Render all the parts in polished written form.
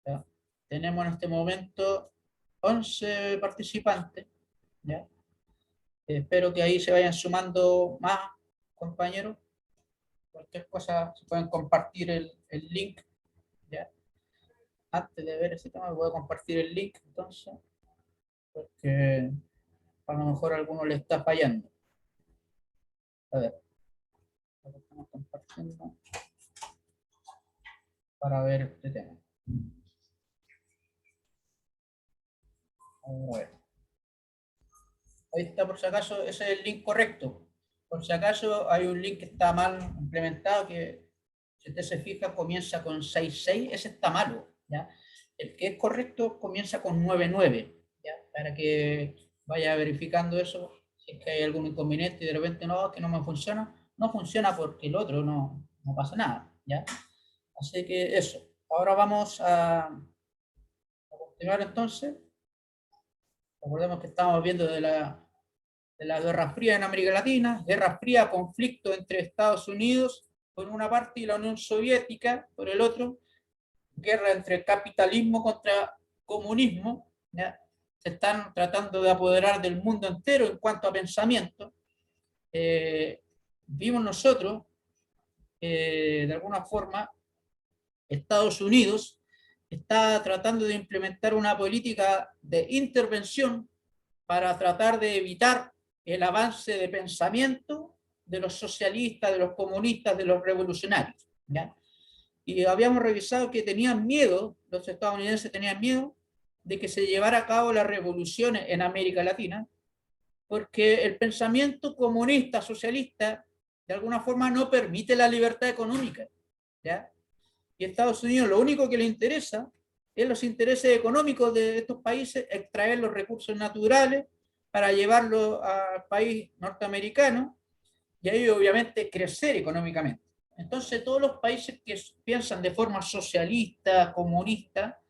¿ya? Tenemos en este momento 11 participantes, ¿ya? Espero que ahí se vayan sumando más compañeros. Cualquier cosa se pueden compartir el link, ¿ya? Antes de ver ese tema voy a compartir el link entonces, porque a lo mejor a alguno le está fallando. A ver, lo estamos compartiendo para ver este tema. A ver. Ahí está, por si acaso, ese es el link correcto. Por si acaso hay un link que está mal implementado, que si usted se fija comienza con 66, ese está malo, ¿ya? El que es correcto comienza con 99, ¿ya? Para que vaya verificando eso, si es que hay algún inconveniente y de repente no, que no me funciona, no funciona porque el otro no pasa nada, ¿ya? Así que eso. Ahora vamos a continuar entonces. Recordemos que estamos viendo de la Guerra Fría en América Latina, Guerra Fría, conflicto entre Estados Unidos por una parte y la Unión Soviética por el otro, guerra entre capitalismo contra comunismo, ¿ya? Se están tratando de apoderar del mundo entero en cuanto a pensamiento. Vimos nosotros, de alguna forma, Estados Unidos está tratando de implementar una política de intervención para tratar de evitar el avance de pensamiento de los socialistas, de los comunistas, de los revolucionarios, ¿ya? Y habíamos revisado que tenían miedo, los estadounidenses tenían miedo de que se llevara a cabo las revoluciones en América Latina, porque el pensamiento comunista, socialista, de alguna forma no permite la libertad económica, ¿ya? Y Estados Unidos lo único que le interesa es los intereses económicos de estos países, extraer los recursos naturales para llevarlo al país norteamericano y ahí obviamente crecer económicamente. Entonces todos los países que piensan de forma socialista, comunista,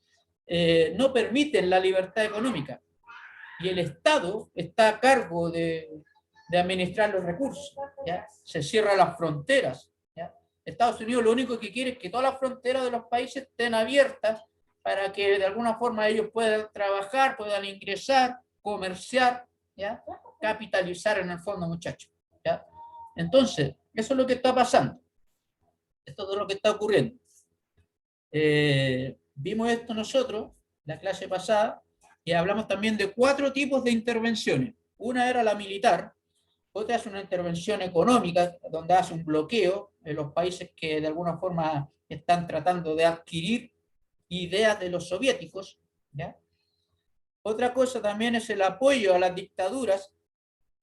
no permiten la libertad económica y el Estado está a cargo de administrar los recursos, ¿ya? Se cierran las fronteras, ¿ya? Estados Unidos lo único que quiere es que todas las fronteras de los países estén abiertas para que de alguna forma ellos puedan trabajar, puedan ingresar, comerciar, ¿ya? Capitalizar en el fondo, muchachos, ¿ya? Entonces, eso es lo que está pasando. Esto es lo que está ocurriendo. Vimos esto nosotros, la clase pasada, y hablamos también de 4 tipos de intervenciones. Una era la militar, otra es una intervención económica, donde hace un bloqueo en los países que de alguna forma están tratando de adquirir ideas de los soviéticos, ¿ya? Otra cosa también es el apoyo a las dictaduras,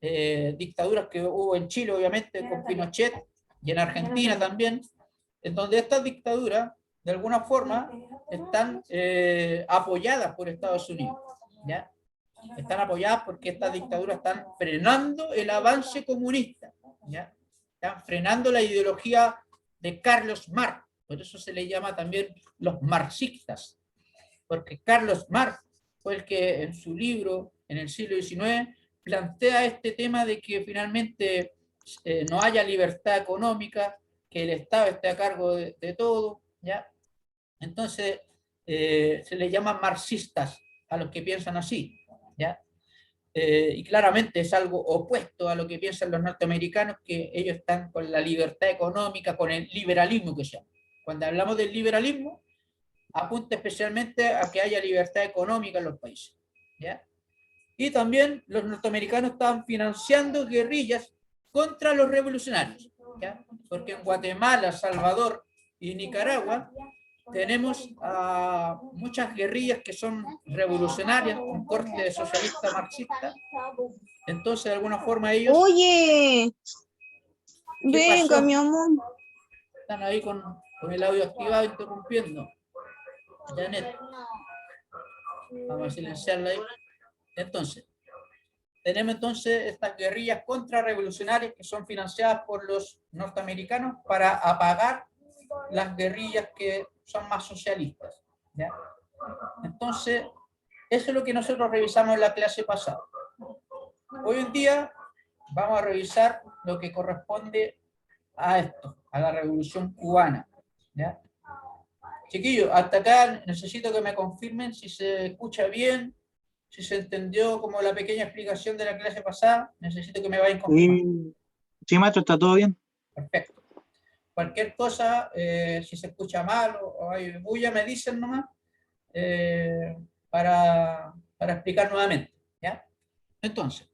dictaduras que hubo en Chile, obviamente, con Pinochet, y en Argentina también, en donde estas dictaduras, de alguna forma, están apoyadas por Estados Unidos, ¿ya? Están apoyadas porque estas dictaduras están frenando el avance comunista, ¿ya? Están frenando la ideología de Carlos Marx, por eso se le llama también los marxistas, porque Carlos Marx fue el que en su libro, en el siglo XIX, plantea este tema de que finalmente no haya libertad económica, que el Estado esté a cargo de todo, ¿ya? Entonces, se les llama marxistas a los que piensan así, ¿ya? Y claramente es algo opuesto a lo que piensan los norteamericanos, que ellos están con la libertad económica, con el liberalismo que se llama. Cuando hablamos del liberalismo, apunta especialmente a que haya libertad económica en los países, ¿ya? Y también los norteamericanos estaban financiando guerrillas contra los revolucionarios, ¿ya? Porque en Guatemala, Salvador y Nicaragua tenemos muchas guerrillas que son revolucionarias, con corte socialista marxista. Entonces, de alguna forma ellos... Oye, ¿Qué venga, pasó? mi amor. Están ahí con el audio activado interrumpiendo. Janet, vamos a silenciarla ahí. Entonces, tenemos entonces estas guerrillas contrarrevolucionarias que son financiadas por los norteamericanos para apagar las guerrillas que son más socialistas, ¿ya? Entonces, eso es lo que nosotros revisamos en la clase pasada. Hoy en día vamos a revisar lo que corresponde a esto, a la Revolución Cubana, ¿ya? Chiquillos, hasta acá necesito que me confirmen si se escucha bien, si se entendió como la pequeña explicación de la clase pasada. Necesito que me vayan confirmando. Sí, sí, maestro, está todo bien. Perfecto. Cualquier cosa, si se escucha mal o hay bulla, me dicen nomás eh, para explicar nuevamente. ¿Ya? Entonces,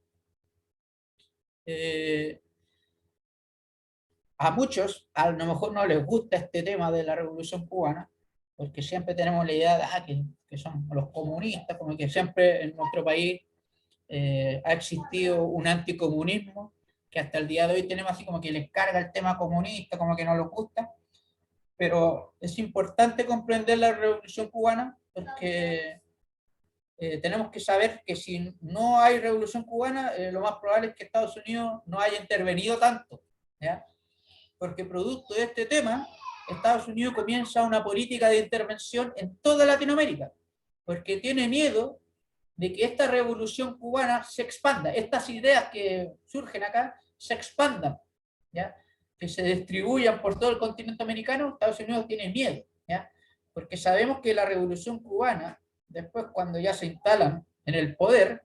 a muchos a lo mejor no les gusta este tema de la Revolución Cubana, porque siempre tenemos la idea de que son los comunistas, como que siempre en nuestro país ha existido un anticomunismo, que hasta el día de hoy tenemos así como que les carga el tema comunista, como que no les gusta, pero es importante comprender la Revolución Cubana porque tenemos que saber que si no hay Revolución Cubana, lo más probable es que Estados Unidos no haya intervenido tanto, ¿ya? Porque producto de este tema, Estados Unidos comienza una política de intervención en toda Latinoamérica, porque tiene miedo de que esta revolución cubana se expanda, estas ideas que surgen acá se expandan, ¿ya? Que se distribuyan por todo el continente americano. Estados Unidos tiene miedo, ¿ya? Porque sabemos que la revolución cubana, después cuando ya se instalan en el poder,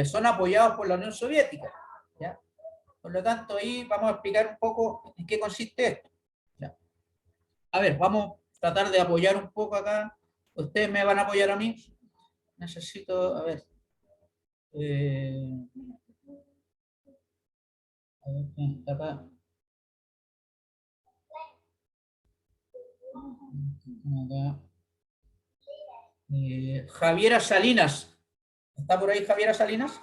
son apoyados por la Unión Soviética, ¿ya? Por lo tanto, ahí vamos a explicar un poco en qué consiste esto. ¿Ya? A ver, vamos a tratar de apoyar un poco acá. Ustedes me van a apoyar a mí. Necesito, a ver. Eh, a ver quién está acá. Acá. Javiera Salinas. ¿Está por ahí Javiera Salinas?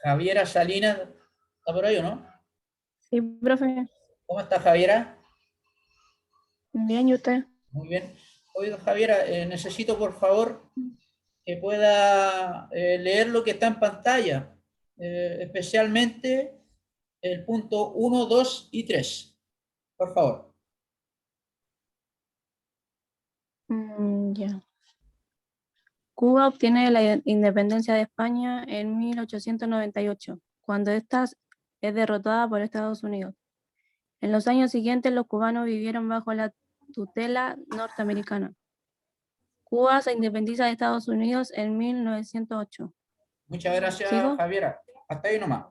Javiera Salinas, ¿está por ahí o no? Sí, profe. ¿Cómo está Javiera? Bien, ¿y usted? Muy bien. Oiga, Javiera, necesito por favor que pueda leer lo que está en pantalla, especialmente el punto 1, 2 y 3. Por favor. Ya. Cuba obtiene la independencia de España en 1898, cuando ésta es derrotada por Estados Unidos. En los años siguientes, los cubanos vivieron bajo la tutela norteamericana. Cuba se independiza de Estados Unidos en 1908. Muchas gracias, ¿Sigo? Javiera. Hasta ahí nomás.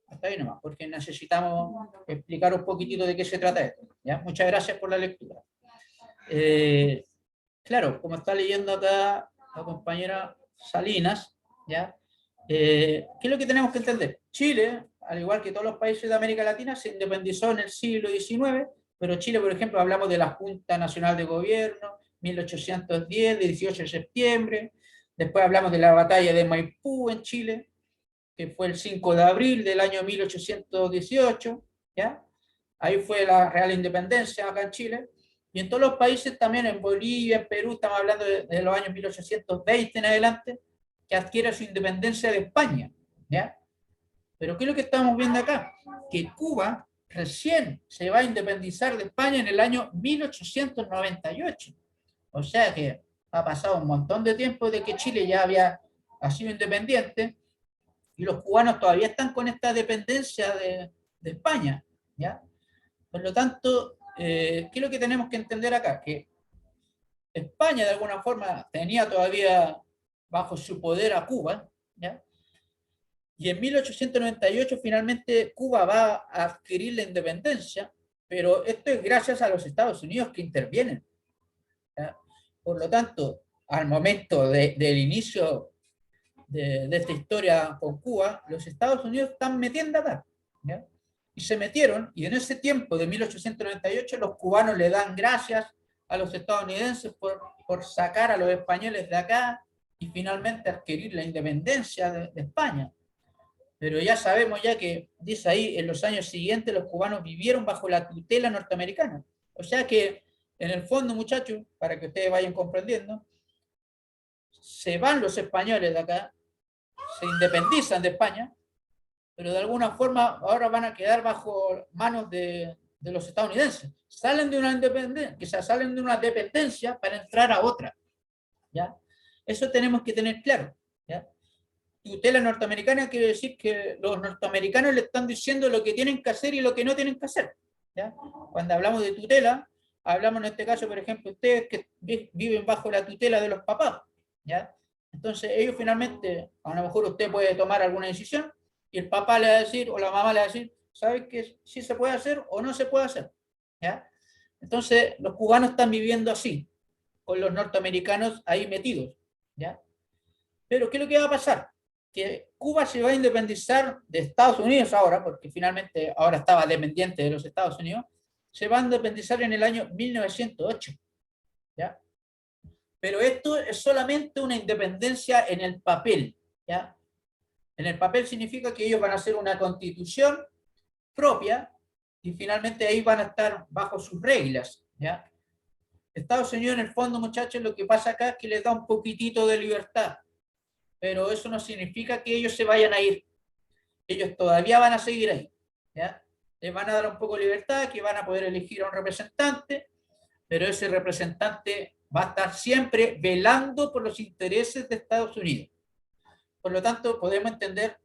Hasta ahí nomás, porque necesitamos explicar un poquitito de qué se trata esto. ¿Ya? Muchas gracias por la lectura. Claro, como está leyendo acá la compañera Salinas, ¿ya? ¿Qué es lo que tenemos que entender? Chile, al igual que todos los países de América Latina, se independizó en el siglo XIX, pero Chile, por ejemplo, hablamos de la Junta Nacional de Gobierno, 1810, de 18 de septiembre, después hablamos de la batalla de Maipú en Chile, que fue el 5 de abril del año 1818, ¿ya? Ahí fue la real independencia acá en Chile. Y en todos los países también, en Bolivia, en Perú, estamos hablando de los años 1820 en adelante, que adquiere su independencia de España, ¿ya? Pero ¿qué es lo que estamos viendo acá? Que Cuba recién se va a independizar de España en el año 1898. O sea que ha pasado un montón de tiempo de que Chile ya ha sido independiente, y los cubanos todavía están con esta dependencia de España, ¿ya? Por lo tanto, ¿qué es lo que tenemos que entender acá? Que España de alguna forma tenía todavía bajo su poder a Cuba, ¿ya? Y en 1898 finalmente Cuba va a adquirir la independencia, pero esto es gracias a los Estados Unidos que intervienen, ¿ya? Por lo tanto, al momento del inicio de esta historia con Cuba, los Estados Unidos están metiendo acá, ¿ya? Y se metieron, y en ese tiempo de 1898 los cubanos le dan gracias a los estadounidenses por sacar a los españoles de acá y finalmente adquirir la independencia de España. Pero ya sabemos ya que, dice ahí, en los años siguientes los cubanos vivieron bajo la tutela norteamericana. O sea que, en el fondo, muchachos, para que ustedes vayan comprendiendo, se van los españoles de acá, se independizan de España, pero de alguna forma ahora van a quedar bajo manos de los estadounidenses. Salen de una independencia, quizás salen de una dependencia para entrar a otra, ¿ya? Eso tenemos que tener claro, ¿ya? tutela norteamericana quiere decir que los norteamericanos le están diciendo lo que tienen que hacer y lo que no tienen que hacer, ¿ya? Cuando hablamos de tutela, hablamos en este caso, por ejemplo, ustedes que viven bajo la tutela de los papás, ¿ya? Entonces ellos finalmente, a lo mejor usted puede tomar alguna decisión y el papá le va a decir, o la mamá le va a decir, ¿sabes qué? Sí se puede hacer o no se puede hacer, ¿ya? Entonces los cubanos están viviendo así, con los norteamericanos ahí metidos, ¿ya? Pero ¿qué es lo que va a pasar? Que Cuba se va a independizar de Estados Unidos ahora, porque finalmente ahora estaba dependiente de los Estados Unidos, se va a independizar en el año 1908, ¿ya? Pero esto es solamente una independencia en el papel, ¿ya? En el papel significa que ellos van a hacer una constitución propia y finalmente ahí van a estar bajo sus reglas, ¿ya? Estados Unidos en el fondo, muchachos, lo que pasa acá es que les da un poquitito de libertad, pero eso no significa que ellos se vayan a ir. Ellos todavía van a seguir ahí, ¿ya? Les van a dar un poco de libertad, que van a poder elegir a un representante, pero ese representante va a estar siempre velando por los intereses de Estados Unidos. Por lo tanto, podemos entender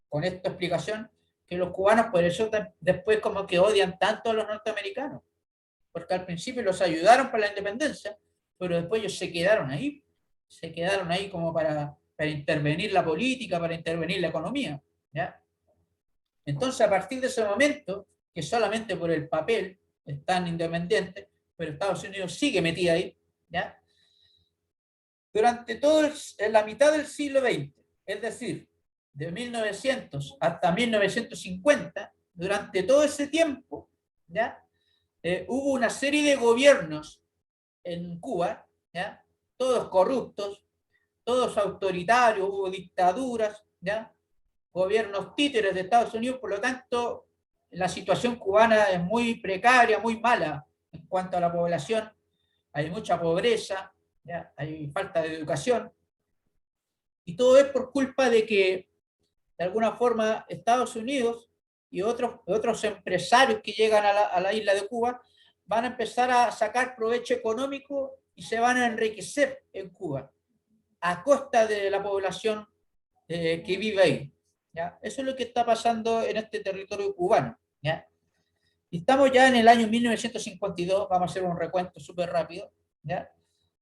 con esta explicación que los cubanos por eso después como que odian tanto a los norteamericanos, porque al principio los ayudaron para la independencia, pero después ellos se quedaron ahí como para intervenir la política, para intervenir la economía, ¿ya? Entonces, a partir de ese momento, que solamente por el papel están independientes, pero Estados Unidos sigue metida ahí, ¿ya? Durante en la mitad del siglo XX, es decir, de 1900 hasta 1950, durante todo ese tiempo, ¿ya? Hubo una serie de gobiernos en Cuba, ¿ya? Todos corruptos, todos autoritarios, hubo dictaduras, ¿ya? Gobiernos títeres de Estados Unidos, por lo tanto, la situación cubana es muy precaria, muy mala en cuanto a la población, hay mucha pobreza, ¿ya? Hay falta de educación, y todo es por culpa de que, de alguna forma, Estados Unidos y otros empresarios que llegan a la isla de Cuba van a empezar a sacar provecho económico y se van a enriquecer en Cuba, a costa de la población que vive ahí, ¿ya? Eso es lo que está pasando en este territorio cubano, ¿ya? Y estamos ya en el año 1952, vamos a hacer un recuento súper rápido, ¿ya?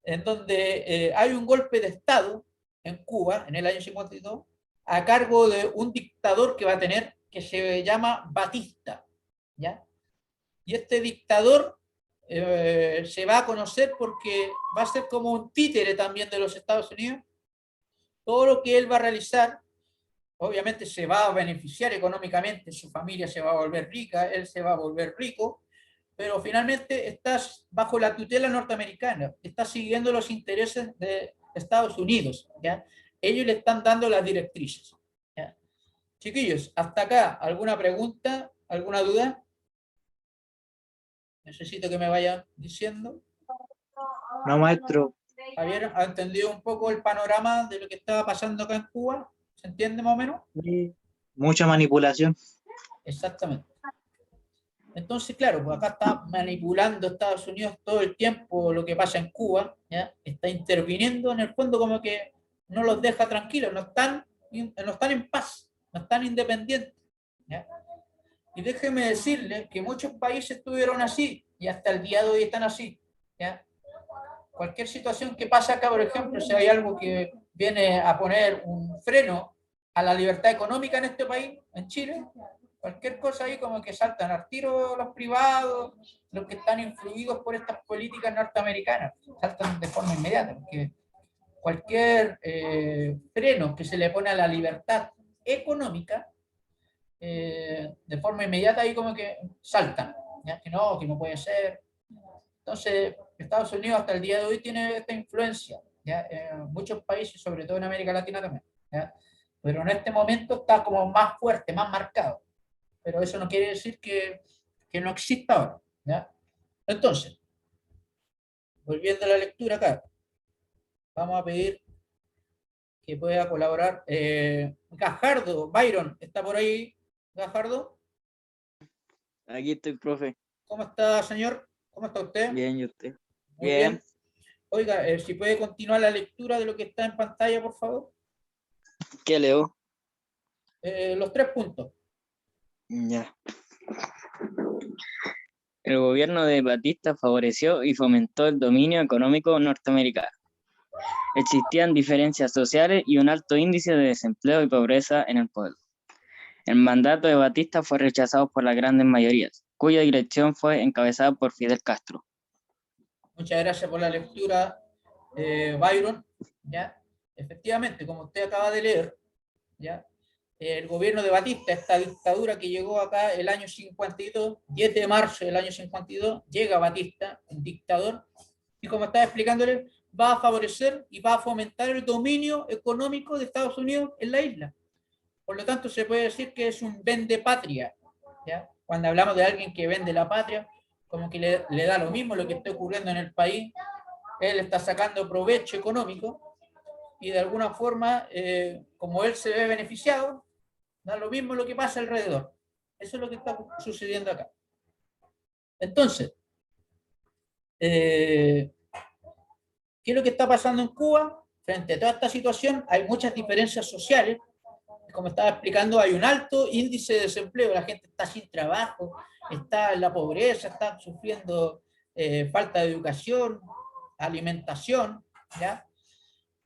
En donde hay un golpe de Estado en Cuba, en el año 52, a cargo de un dictador que va a tener, que se llama Batista, ¿ya? Y este dictador se va a conocer porque va a ser como un títere también de los Estados Unidos. Todo lo que él va a realizar, obviamente se va a beneficiar económicamente, su familia se va a volver rica, él se va a volver rico, pero finalmente estás bajo la tutela norteamericana, estás siguiendo los intereses de Estados Unidos, ¿ya? Ellos le están dando las directrices, ¿ya? Chiquillos, hasta acá, ¿alguna pregunta? ¿Alguna duda? Necesito que me vayan diciendo. No, maestro. Javier, ¿ha entendido un poco el panorama de lo que estaba pasando acá en Cuba? ¿Se entiende más o menos? Sí. Mucha manipulación. Exactamente. Entonces, claro, pues acá está manipulando Estados Unidos todo el tiempo lo que pasa en Cuba, ¿ya? Está interviniendo en el fondo como que no los deja tranquilos, no están en paz, no están independientes, ¿ya? Y déjeme decirle que muchos países estuvieron así y hasta el día de hoy están así, ¿ya? Cualquier situación que pasa acá, por ejemplo, si hay algo que viene a poner un freno a la libertad económica en este país, en Chile, cualquier cosa ahí como que saltan al tiro los privados, los que están influidos por estas políticas norteamericanas, saltan de forma inmediata, porque cualquier freno que se le pone a la libertad económica, de forma inmediata ahí como que saltan, ¿ya? Que no puede ser. Entonces, Estados Unidos hasta el día de hoy tiene esta influencia, ¿ya? En muchos países, sobre todo en América Latina también, ¿ya? Pero en este momento está como más fuerte, más marcado. Pero eso no quiere decir que no exista ahora, ¿ya? Entonces, volviendo a la lectura acá, vamos a pedir que pueda colaborar. Gajardo, Byron, ¿está por ahí, Gajardo? Aquí estoy, profe. ¿Cómo está, señor? ¿Cómo está usted? Bien, ¿y usted? Muy bien. Oiga, si puede continuar la lectura de lo que está en pantalla, por favor. ¿Qué leo? Los 3 puntos. Ya. El gobierno de Batista favoreció y fomentó el dominio económico norteamericano. Existían diferencias sociales y un alto índice de desempleo y pobreza en el pueblo. El mandato de Batista fue rechazado por las grandes mayorías, cuya dirección fue encabezada por Fidel Castro. Muchas gracias por la lectura, Byron. ¿Ya? Efectivamente, como usted acaba de leer, ¿ya? El gobierno de Batista, esta dictadura que llegó acá el año 52, 10 de marzo del año 52, llega Batista, un dictador, y como estaba explicándole, va a favorecer y va a fomentar el dominio económico de Estados Unidos en la isla. Por lo tanto, se puede decir que es un vende patria, ¿ya? Cuando hablamos de alguien que vende la patria, como que le da lo mismo lo que esté ocurriendo en el país, él está sacando provecho económico y de alguna forma, como él se ve beneficiado, da lo mismo lo que pasa alrededor. Eso es lo que está sucediendo acá. Entonces, ¿qué es lo que está pasando en Cuba? Frente a toda esta situación, hay muchas diferencias sociales. Como estaba explicando, hay un alto índice de desempleo, la gente está sin trabajo, está en la pobreza, está sufriendo falta de educación, alimentación, ¿ya?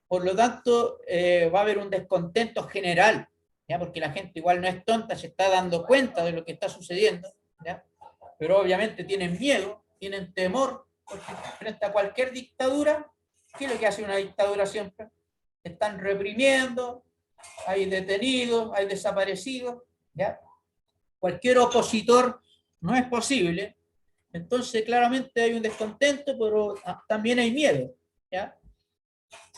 Por lo tanto, va a haber un descontento general, ¿ya? Porque la gente igual no es tonta, se está dando cuenta de lo que está sucediendo, ¿ya? Pero obviamente tienen miedo, tienen temor, porque frente a cualquier dictadura, ¿qué es lo que hace una dictadura siempre? Están reprimiendo, hay detenidos, hay desaparecidos, ¿ya? Cualquier opositor no es posible, entonces claramente hay un descontento, pero también hay miedo, ¿ya?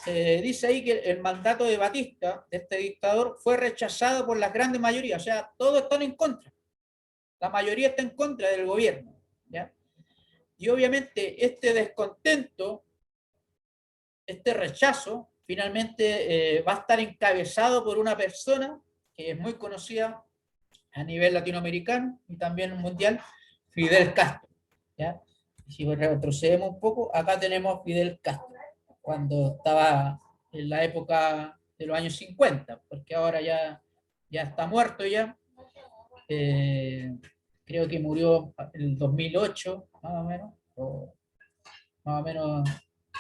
Dice ahí que el mandato de Batista, de este dictador, fue rechazado por las grandes mayorías, o sea, todos están en contra, la mayoría está en contra del gobierno, ¿ya? Y obviamente este descontento, este rechazo, finalmente va a estar encabezado por una persona que es muy conocida a nivel latinoamericano y también mundial, Fidel Castro, ¿ya? Y si retrocedemos un poco, acá tenemos Fidel Castro, cuando estaba en la época de los años 50, porque ahora ya está muerto ya. Creo que murió en el 2008, más o menos, o más o menos,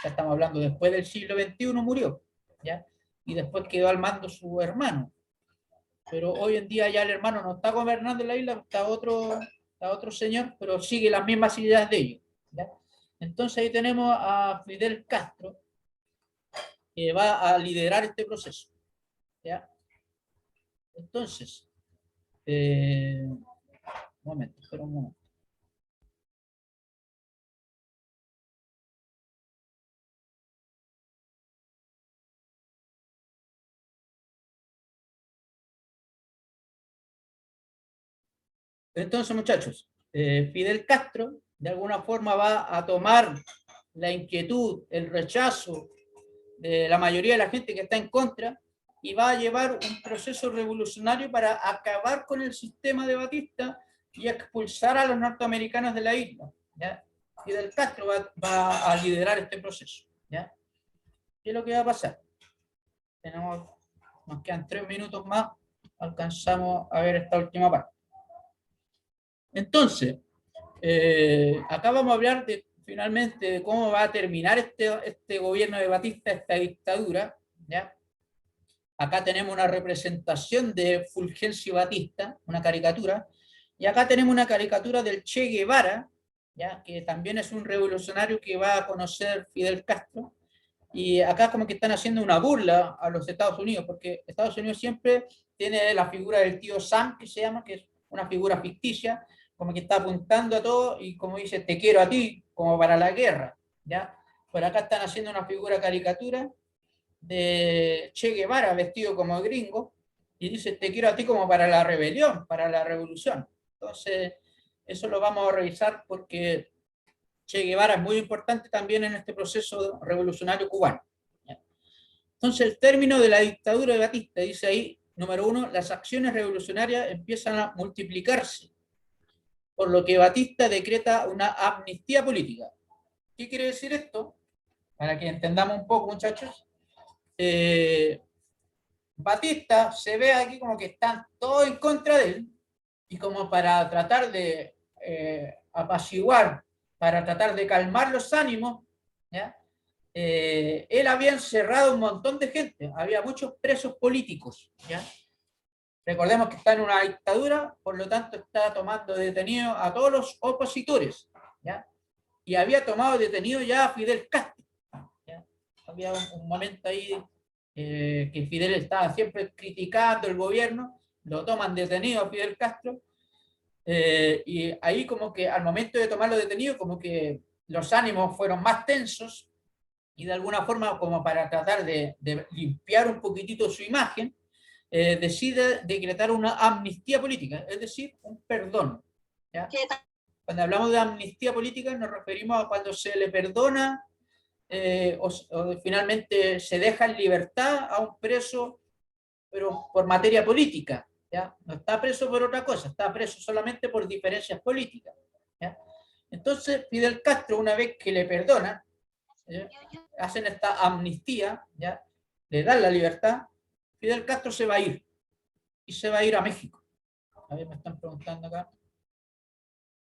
ya estamos hablando después del siglo XXI murió, ¿ya? Y después quedó al mando su hermano. Pero hoy en día ya el hermano no está gobernando la isla, está otro señor, pero sigue las mismas ideas de ellos, ¿ya? Entonces ahí tenemos a Fidel Castro, que va a liderar este proceso, ¿ya? Entonces, un momento, espera un momento. Entonces, muchachos, Fidel Castro de alguna forma va a tomar la inquietud, el rechazo de la mayoría de la gente que está en contra y va a llevar un proceso revolucionario para acabar con el sistema de Batista y expulsar a los norteamericanos de la isla, ¿ya? Fidel Castro va a liderar este proceso, ¿ya? ¿Qué es lo que va a pasar? Nos quedan 3 minutos más, alcanzamos a ver esta última parte. Entonces, acá vamos a hablar finalmente de cómo va a terminar este gobierno de Batista, esta dictadura, ¿ya? Acá tenemos una representación de Fulgencio Batista, una caricatura, y acá tenemos una caricatura del Che Guevara, ¿ya? Que también es un revolucionario que va a conocer Fidel Castro, y acá como que están haciendo una burla a los Estados Unidos, porque Estados Unidos siempre tiene la figura del tío Sam, que se llama, que es una figura ficticia, como que está apuntando a todo y como dice, te quiero a ti, como para la guerra, ¿ya? Por acá están haciendo una figura caricatura de Che Guevara vestido como gringo y dice, te quiero a ti como para la rebelión, para la revolución. Entonces, eso lo vamos a revisar porque Che Guevara es muy importante también en este proceso revolucionario cubano. Entonces, el término de la dictadura de Batista dice ahí, número 1, las acciones revolucionarias empiezan a multiplicarse, por lo que Batista decreta una amnistía política. ¿Qué quiere decir esto? Para que entendamos un poco, muchachos. Batista se ve aquí como que están todos en contra de él, y como para tratar de apaciguar, para tratar de calmar los ánimos, ¿ya? Él había encerrado un montón de gente, había muchos presos políticos, ¿ya? Recordemos que está en una dictadura, por lo tanto está tomando detenido a todos los opositores, ¿ya? Y había tomado detenido ya a Fidel Castro, ¿ya? Había un momento ahí que Fidel estaba siempre criticando el gobierno, lo toman detenido a Fidel Castro, y ahí como que al momento de tomarlo detenido, como que los ánimos fueron más tensos, y de alguna forma como para tratar de limpiar un poquitito su imagen, decide decretar una amnistía política, es decir, un perdón, ¿ya? Cuando hablamos de amnistía política nos referimos a cuando se le perdona o finalmente se deja en libertad a un preso, pero por materia política, ¿ya? No está preso por otra cosa, está preso solamente por diferencias políticas, ¿ya? Entonces Fidel Castro, una vez que le perdonan, ¿ya? Hacen esta amnistía, ¿ya? Le dan la libertad, Fidel Castro se va a ir, y se va a ir a México. A ver, me están preguntando acá.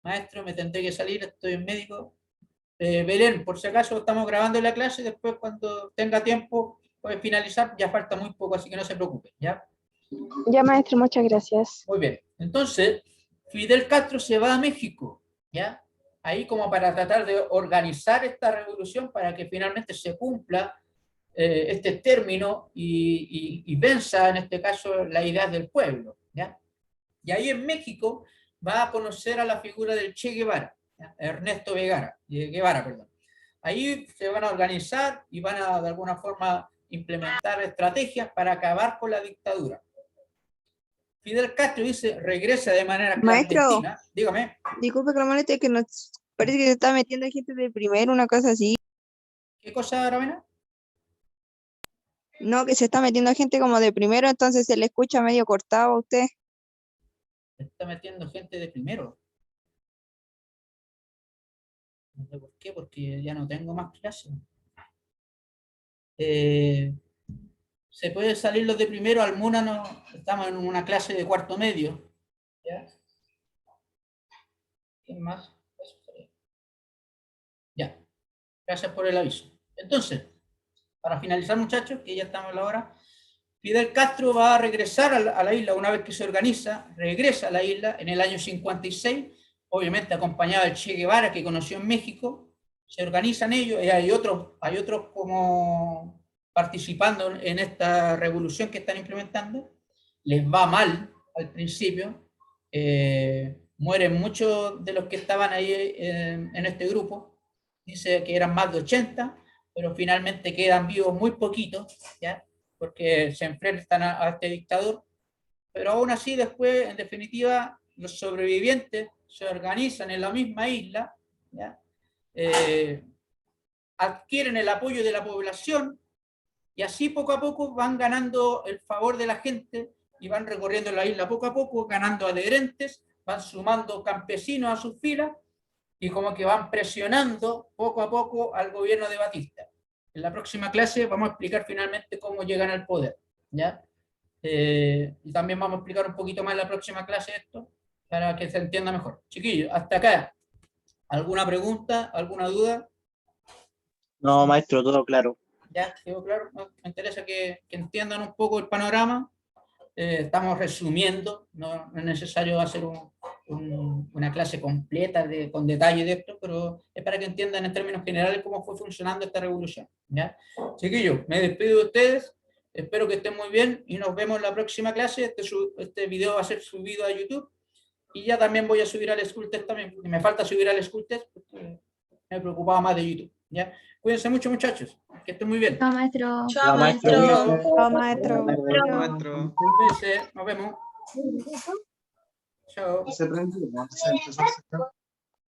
Maestro, me tendré que salir, estoy en médico. Belén, por si acaso estamos grabando la clase, después cuando tenga tiempo puede finalizar, ya falta muy poco, así que no se preocupen, ¿ya? Ya, maestro, muchas gracias. Muy bien, entonces Fidel Castro se va a México, ¿ya? Ahí como para tratar de organizar esta revolución para que finalmente se cumpla este término y venza en este caso la idea del pueblo, ¿ya? Y ahí en México va a conocer a la figura del Che Guevara, ¿ya? Ernesto Guevara, perdón. Ahí se van a organizar y van a de alguna forma implementar estrategias para acabar con la dictadura. Fidel Castro dice, regresa de manera Maestro. clandestina. Dígame. Disculpe que lo moleste, que nos parece que se está metiendo gente de primero, una cosa así. ¿Qué cosa, Ravena? No, que se está metiendo gente como de primero, entonces se le escucha medio cortado a usted. Se está metiendo gente de primero. No sé por qué, porque ya no tengo más clases. Se puede salir los de primero, Almuna no, estamos en una clase de cuarto medio. ¿Ya? ¿Quién más? Ya, gracias por el aviso. Entonces, para finalizar, muchachos, que ya estamos a la hora, Fidel Castro va a regresar a la isla una vez que se organiza, regresa a la isla en el año 56, obviamente acompañado del Che Guevara que conoció en México, se organizan ellos, y hay otros como participando en esta revolución que están implementando, les va mal al principio, mueren muchos de los que estaban ahí en este grupo, dice que eran más de 80, pero finalmente quedan vivos muy poquitos, ¿ya? Porque se enfrentan a este dictador, pero aún así después, en definitiva, los sobrevivientes se organizan en la misma isla, ¿ya? Adquieren el apoyo de la población y así poco a poco van ganando el favor de la gente y van recorriendo la isla poco a poco, ganando adherentes, van sumando campesinos a sus filas y como que van presionando poco a poco al gobierno de Batista. En la próxima clase vamos a explicar finalmente cómo llegan al poder, ¿ya? Y también vamos a explicar un poquito más en la próxima clase esto, para que se entienda mejor. Chiquillos, hasta acá. ¿Alguna pregunta? ¿Alguna duda? No, maestro, todo claro. ¿Ya? ¿Quedó claro? Me interesa que entiendan un poco el panorama. Estamos resumiendo, no es necesario hacer una clase completa con detalle de esto, pero es para que entiendan en términos generales cómo fue funcionando esta revolución, ¿ya? Chiquillos, me despido de ustedes, espero que estén muy bien y nos vemos en la próxima clase. Este video va a ser subido a YouTube y ya también voy a subir al Schooltest también, porque me falta subir al Schooltest porque me preocupaba más de YouTube, ¿ya? Cuídense mucho, muchachos, que estén muy bien. Chao, maestro. Chao, maestro. Chao, maestro. Maestro. Cuídense, nos vemos. Chao. Se prendió, ¿no? Se empezó a sacar.